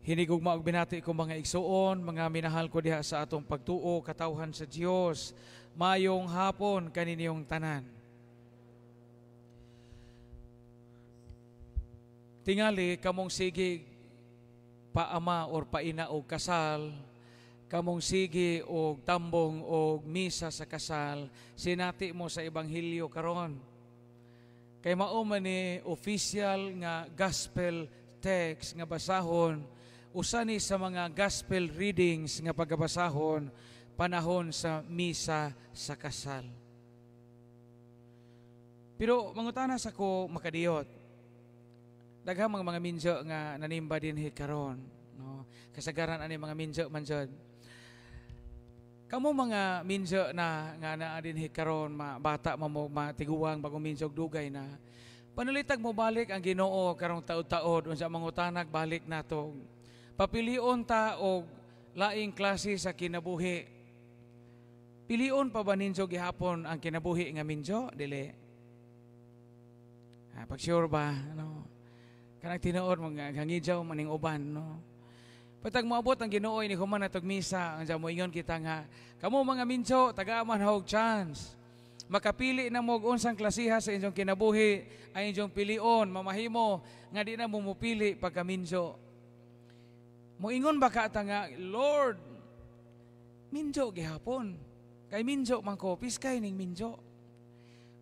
Hinigugma og binati ko mga igsuon, mga minahal ko diha sa atong pagtuo, katawhan sa Dios. Mayong hapon kaninyong tanan. Tingali kamong sige paama or paina og kasal, kamong sige og tambong og misa sa kasal, sinati mo sa ebanghelyo karon. Kay mao man ni official nga gospel text nga basahon, usa ni sa mga gospel readings nga pagabasahon panahon sa misa sa kasal. Pero mangutana sa ko makadiyot, daghang mga minjo nga nanimba dinhi karon, no? Kasagaran ani mga minjo man jud. Kamo mga minjo na nga naa dinhi karon, bata mo matiguang bagong minjo dugay na. Panulitag mo balik ang Ginoo karong taud-taud unsa mangutanag balik nato. Papilion ta og laing klase sa kinabuhi. Pilion pa ba ninyo gihapon ang kinabuhi nga minjo? Dili. Pag sure ba, no? Kanang tinuod mga hangijaw maning uban, no? Patag moabot ang Ginoo ini human natog misa, ang mo ingon kita nga, kamo mga minjo, taga-aman og chance. Makapili na mo og unsang klasiha sa inyong kinabuhi, ay inyong pilion, mamahimo nga di na mo mupili pagka minjo. Moingon ba ka nga, Lord, minjo gihapon. Kay minjo man ko, piskay ning minjo.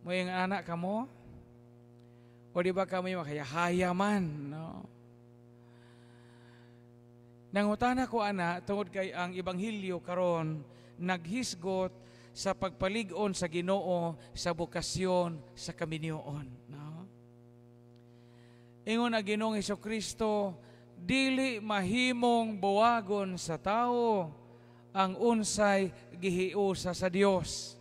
Moing anak ka mo? O di ba kami makayahaya man, no? Nangutana ko ana, tungod kay ang ebanghelyo karon naghisgot sa pagpalig-on sa Ginoo sa bukasyon sa kaminyoon, no? Ingon na Ginoong Hesukristo, dili mahimong buwagon sa tao ang unsay gihiusa sa Dios.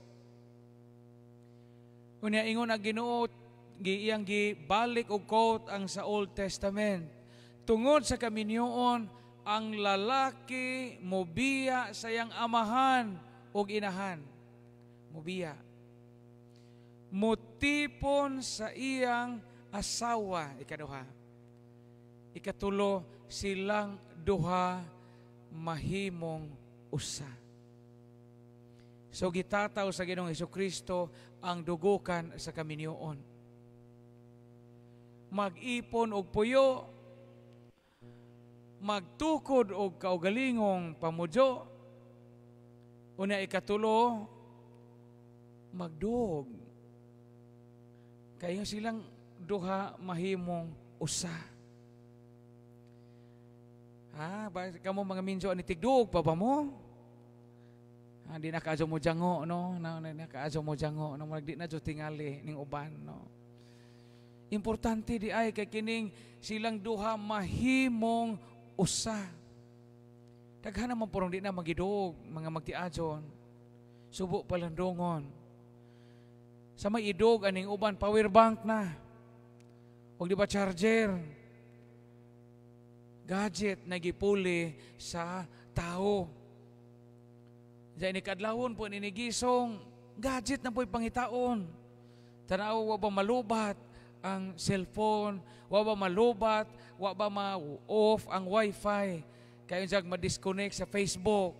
Unya ingon na Ginoo, iyang gibalik og quote ang sa Old Testament. Tungod sa kaminyoon, ang lalaki mobiya sa iyang amahan og inahan. Mobiya. Mutipon sa iyang asawa, ikaduha. Ikatulo, silang duha mahimong usa. So gitataw sa Ginoong Hesukristo ang dugukan sa kaminyoon. Mag-ipon og puyo, magtukod og kaugalingong pamudyo, una ikatulo, magduog. Kaya silang duha mahimong usa. Bakit kamo mga minjo ani tigduog pa ba mo? Di na kaadyo mo jango, no? Di na kaadyo mo jango, no? Di na dyo tingali ning uban, no? Importante di ay kay kining silang duha mahimong usa. Daghan naman purong di na magidog, mga magtiadyon. Subo palandongon. Sa may idog aning uban power bank na. O di ba charger? Gadget na gipuli sa tao. Diyan ni kadlawon po ninigisong, gadget na po'y pangitaon. Tanaw wa ba malubat ang cellphone, wa ba malubat, wa ba ma-off ang wifi, kayo jag ma-disconnect sa Facebook.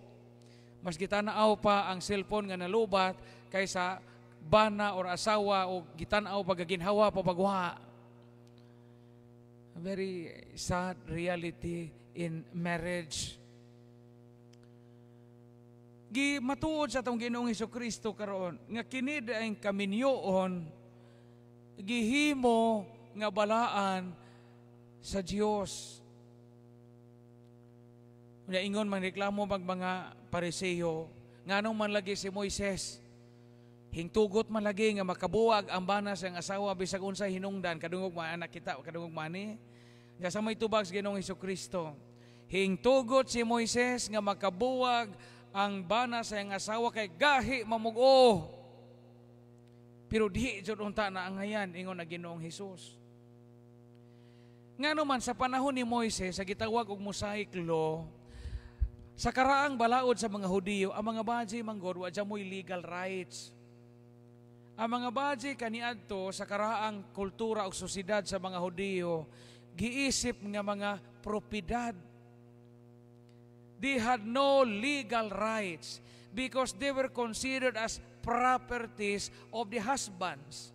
Mas gitanaaw pa ang cellphone nga nalubat kaysa bana or asawa o gitanaw pagaginhawa pa bagwa. A very sad reality in marriage. Matuod sa itong Ginoong Hesukristo karon nga kini daing kaminyoon gihimo nga balaan sa Dios. Unya ingon man reklamo mga Pariseo, nganong man lagi si Moises hingtugot man lagi nga makabuwag ang bana sa asawa bisag unsay hinungdan kadungog mga anak kita kadungog mani. Nga sa may tubag sa Ginoong Hesukristo, hingtugot si Moises nga makabuwag ang bana sa iyang asawa kay gahi mamugo. Pero di jud unta na ang ngayan ingon na Ginoong Hesus. Ngano man sa panahon ni Moises sa gitawag og Mosaic law, sa karaang balaod sa mga Hudiyo, ang mga badge manggod wa moy legal rights. Ang mga badge kaniadto sa karaang kultura o sosyedad sa mga Hudiyo, giisip nga mga propiedad They had no legal rights because they were considered as properties of the husbands.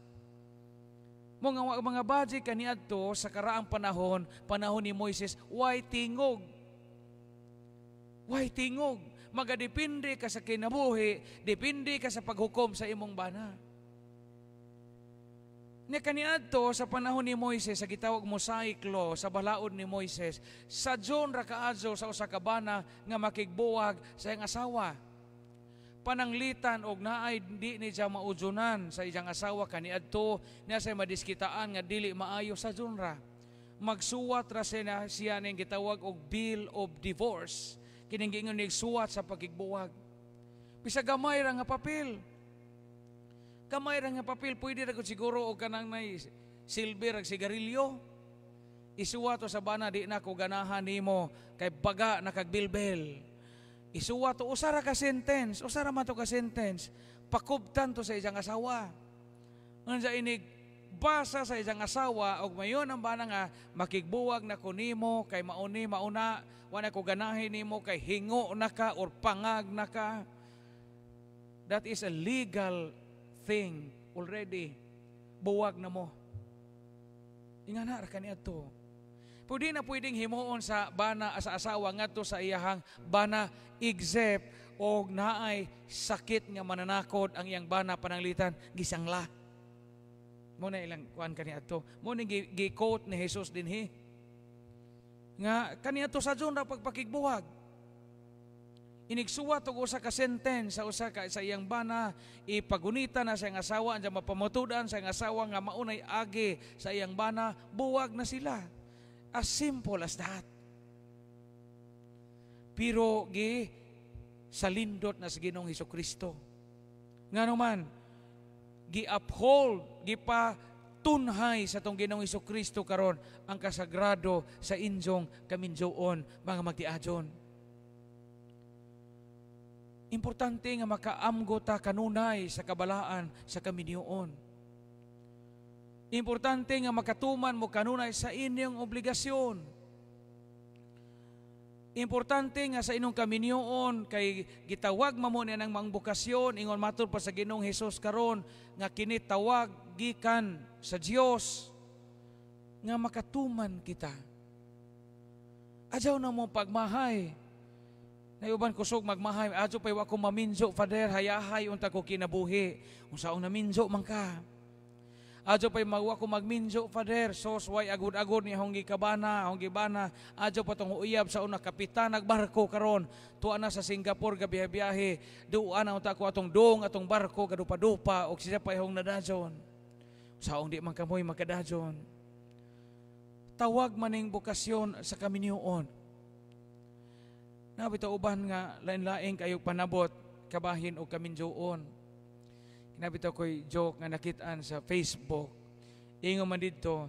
Mga baji kaniadto sa karaang panahon ni Moises, why tingog? Why tingog? Magadepende ka sa kinabuhi, depende ka sa paghukom sa imong bana. Nya kaniadto sa panahon ni Moises, sa gitawag Mosaic Law, sa balaod ni Moises, sa John ra kaadto sa usa ka bana nga makigbuwag sa iyang asawa. Pananglitan og naay di ni siya maujunan sa iyang asawa kaniadto niya sa madiskitaan nga dili maayo sa John ra. Magsuwat ra siya ning gitawag og bill of divorce. Kining giingon nigsuwat sa pagigbuwag. Bisa gamay ra nga papel. Kamay ra nga papel, pwede ra gud siguro og kanang nay silver ag sigarilyo. Isuwa to sa bana, di na ko ganahan nimo kay baga nakagbilbel. Isuwa to usara ka sentence, usara man to ka sentence. Pakubtan to sa iyang asawa. Unsa inig basa sa iyang asawa og mayon ang bana nga makigbuwag na ko nimo kay mauna wala ko ganahin nimo kay hingo na ka or pangag na ka. That is a legal thing already. Buwag na mo. Ingana ra kaniadto. Pwede na pwedeng himuon sa bana sa asawa ngadto sa iyahang bana except og naay sakit nga mananakod ang iyang bana pananglitan gisangla. Mo na ilang kuan kaniadto. Mo ni gi-quote ni Jesus dinhi. Nga kaniadto sa John ra pagpakigbuwag. Inigsuwat og usa ka sentence sa iyang bana, ipagunita na sa iyang asawa, anja mapamutudan sa iyang asawa nga maunay agi sa iyang bana, buwag na sila. As simple as that. Pero salindot na sa Ginoong Hesukristo. Nga naman, gi-uphold, gipatunhay sa tong Ginoong Hesukristo karon ang kasagrado sa injong kaminjoon, mga magtiadyon. Importante nga makaamgo ta kanunay sa kabalaan sa kaminyoon. Importante nga makatuman mo kanunay sa inyong obligasyon. Importante nga sa inyong kaminyoon kay gitawag mamo niya ng mga bukasyon ingon matud pa sa Ginoong Hesus karon nga kini tawag gikan sa Dios nga makatuman kita. Adyaw na mo pagmahay. Nayuban kusog magmahay, adyo pay wa ko maminjo, Father, hayahay unta ko kinabuhi. Unsaong naminjo man ka. Adyo pay magwa ko magminjo, Father, sos way agud-agud ni hong gikabana, hong gibana. Adyo pa tong uyab sa una kapitan nagbarko karon. Tuwa na sa Singapore gabiyahe. Duan na unta ko atong dong atong barko gadupa-dupa og siya pay hong nadajon. Unsaong di man kamoy magkadajon. Tawag maning bukasyon sa kaminyoon. Nabito uban nga lain-laing kayong panabot kabahin o kaminjoon. Kinabito ko'y joke nga nakitaan sa Facebook. Ingo man dito,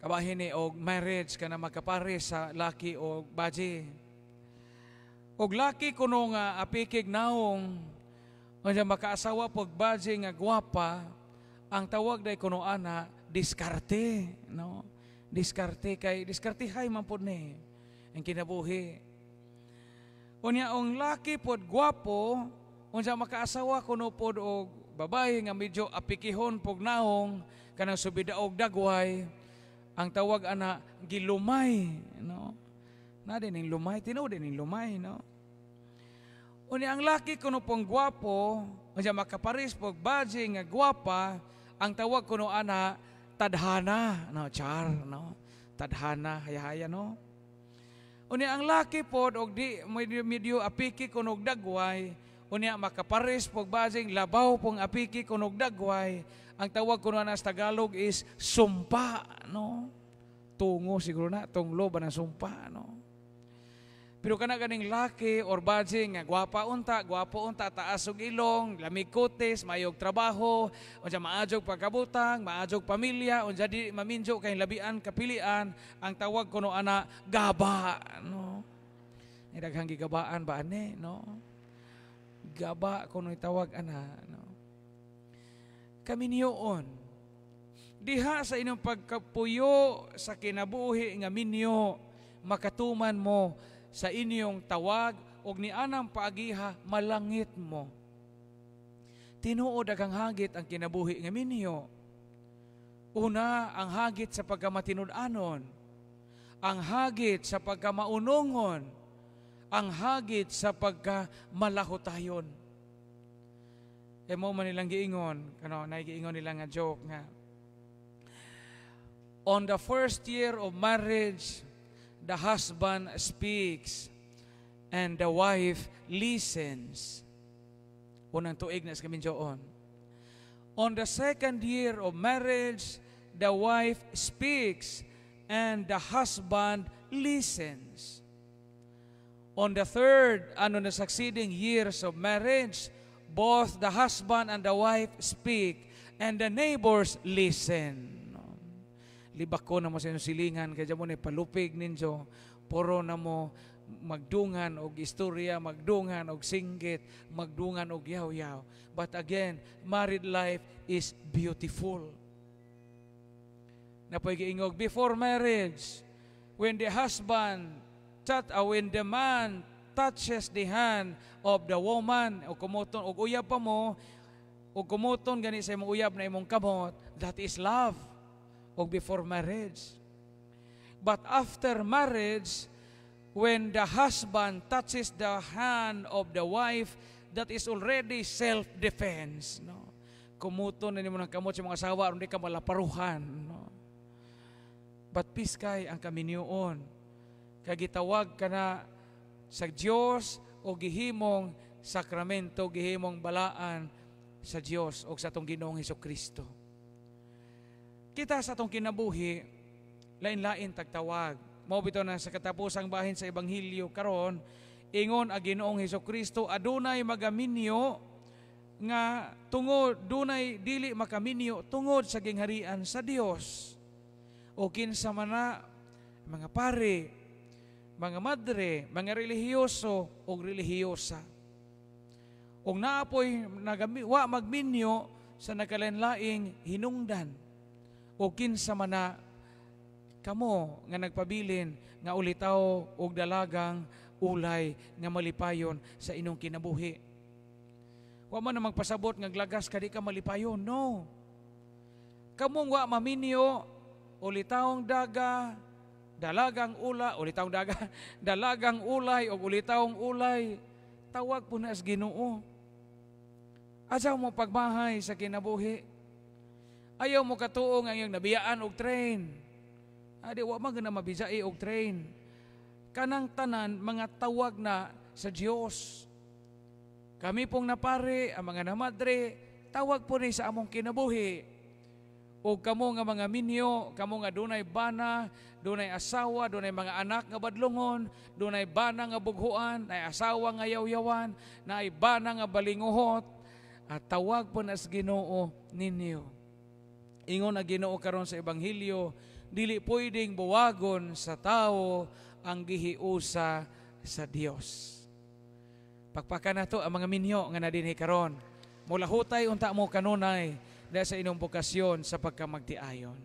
kabahin ni og marriage ka na magkapare sa laki o baji. Og laki kuno nga apikig naong o makaasawa pag baji nga gwapa, ang tawag day kuno ana diskarte, no? Diskarte hay man pud ni ang kinabuhi. Unya ang laki pod gwapo, unsa makaasawa kuno pod og babae nga medyo apikihon pog naong kanang subidaog dagway, ang tawag ana gilumay, no? Na din ning lumay, tinuod din ning lumay, no? Unya ang laki kuno pong gwapo, unsa makaparis pog baji nga gwapa, ang tawag kuno ana tadhana, no? Char, no? Tadhana, hayahaya, no? Unya ang laki pod og di medyo apiki kunog dagway, unya makapares pog basing labaw pong apiki kunog dagway, ang tawag kuno na sa Tagalog is sumpa, no? Tungo siguro na, tunglo ba na sumpa, no? Pero kana ganing laki or basing nga gwapa unta, taas og ilong, lamig kutis, mayog trabaho, unsa maadjog pagkabutang, maadjog pamilya, unsa di maminjo kay labian kapilian, ang tawag kuno ana gaba, no? Ay daghang gigabaan ba ani, no? Gaba kuno itawag ana, no? Kaminyoon. Diha sa inyong pagkapuyo sa kinabuhi nga minyo, makatuman mo sa inyong tawag og ni anang paagiha malangit mo. Tinuod agang hagit ang kinabuhi nga minyo. Una, ang hagit sa pagkamatinud-anon, ang hagit sa pagkamaunongon, ang hagit sa pagkamalahotayon. Mo man nilang giingon, naigiingon nila nga joke nga. On the first year of marriage, the husband speaks and the wife listens. Unang tuig na sa kaminjoon. On the second year of marriage, the wife speaks and the husband listens. On the third, na succeeding years of marriage, both the husband and the wife speak and the neighbors listen. Libak ko na mo sa inyong silingan, kaya mo na palupig ninyo, puro na mo magdungan og istorya, magdungan og singgit, magdungan og yaw-yaw. But again, married life is beautiful. Napoy giingog, before marriage, when the man touches the hand of the woman, o kumuton, o uyab pa mo, o kumuton gani sa imong uyab na imong kamot, that is love. O before marriage. But after marriage, when the husband touches the hand of the wife, that is already self-defense. No? Kumuton na mo ng kamot sa mga asawa, hindi ka malaparuhan. No? But piskay ang kaminyoon. Kagitawag ka na sa Diyos o gihimong sakramento, gihimong balaan sa Diyos o sa atong Ginoong Hesukristo. Kita sa atong kinabuhi, lain-lain tagtawag. Mao bitaw na sa katapusang bahin sa Ebanghelyo karon, ingon ang Ginoong Hesukristo, adunay magaminyo nga tungod dunay dili makaminyo tungod sa gingharian sa Dios. O kinsa man na mga pare, mga madre, mga relihiyoso o relihiyosa. Og naapoy wa magminyo sa nagkalain-laing hinungdan. O kinsa man na kamo nga nagpabilin nga ulitaw og dalagang ulay nga malipayon sa inong kinabuhi. Wa man na magpasabot nga glagas kadi ka malipayon, no. Kamong wa maminyo ulitawong daga, dalagang ula, ulitawong daga, dalagang ulay o ulitawong ulay, tawag po na as Ginoo. Asaw mo pagmahay sa kinabuhi. Ayaw mo katuo nga iyong nabiyaan og train. Adi, wa man na mabizai og train. Kanang tanan, mga tawag na sa Diyos. Kami pong napare, ang mga namadre, tawag po ni sa among kinabuhi. O kamo nga mga minyo, kamo nga dunay bana, dunay asawa, dunay mga anak nga badlongon, dunay bana nga bughuan, nay asawa nga yaw-yawan, nay bana nga balinguhot, at tawag po na sa Ginoo ninyo. Ingon na Ginoo karon sa Ebanghelyo, dili pwedeng buwagon sa tao ang gihiusa sa Dios. Pakpakan na to ang mga minyo nga nadinhi karon. Mula hutay unta mo kanunay dahil sa inyong bukasyon sa pagkamagtiayon.